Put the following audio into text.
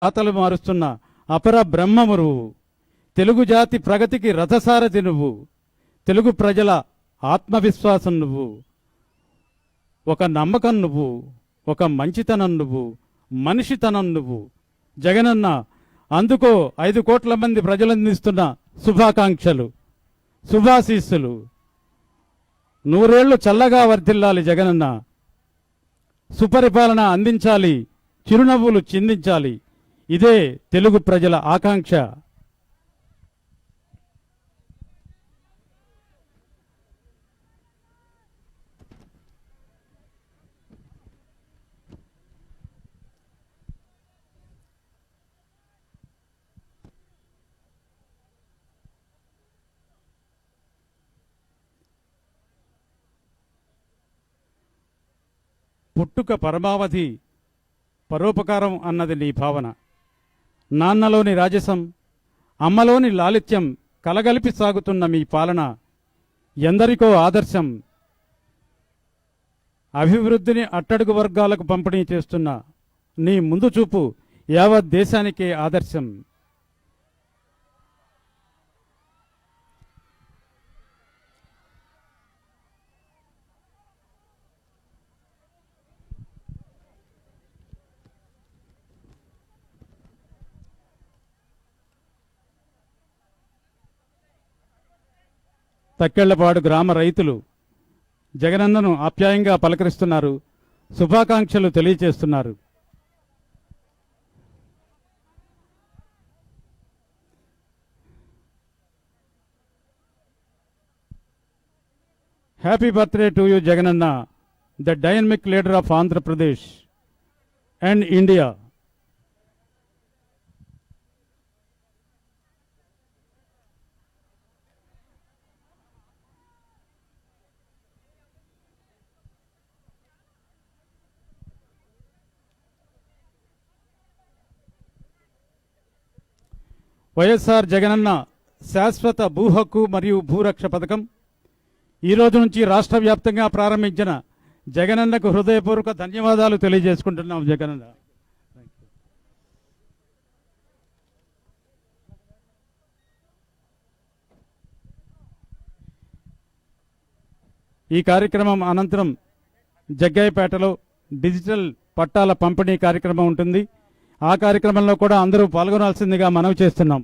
రాతలు మారుస్తున్న అపర బ్రహ్మము నువ్వు. తెలుగు జాతి ప్రగతికి రథసారథి నువ్వు. తెలుగు ప్రజల ఆత్మవిశ్వాసం నువ్వు. ఒక నమ్మకం నువ్వు, ఒక మంచితనం నువ్వు, మనిషితనం నువ్వు. జగనన్న అందుకో 5 కోట్ల మంది ప్రజలందిస్తున్న శుభాకాంక్షలు, శుభాశీస్సులు. 100 ఏళ్లు చల్లగా వర్ధిల్లాలి జగనన్న. సుపరిపాలన అందించాలి, చిరునవ్వులు చిందించాలి. ఇదే తెలుగు ప్రజల ఆకాంక్ష. పుట్టుక పరమావధి, పరోపకారం అన్నది నీ భావన. నాన్నలోని రాజసం, అమ్మలోని లాలిత్యం కలగలిపి సాగుతున్న మీ పాలన ఎందరికో ఆదర్శం. అభివృద్ధిని అట్టడుగు వర్గాలకు పంపిణీ చేస్తున్న నీ ముందు చూపు యావత్ దేశానికే ఆదర్శం. తక్కెళ్లపాడు గ్రామ రైతులు జగనన్నను ఆప్యాయంగా పలకరిస్తున్నారు, శుభాకాంక్షలు తెలియజేస్తున్నారు. Happy birthday to you Jagananna, the dynamic leader of Andhra Pradesh and India. YSR Jagananna శాశ్వత భూ హక్కు మరియు భూరక్ష పథకం ఈ రోజు నుంచి రాష్ట్ర వ్యాప్తంగా ప్రారంభించిన జగనన్నకు హృదయపూర్వక ధన్యవాదాలు తెలియజేసుకుంటున్నాం. జగనన్న, ఈ కార్యక్రమం అనంతరం జగ్గయ్యపేటలో డిజిటల్ పట్టాల పంపిణీ కార్యక్రమం ఉంటుంది. ఆ కార్యక్రమంలో కూడా అందరూ పాల్గొనాల్సిందిగా మనవి చేస్తున్నాం.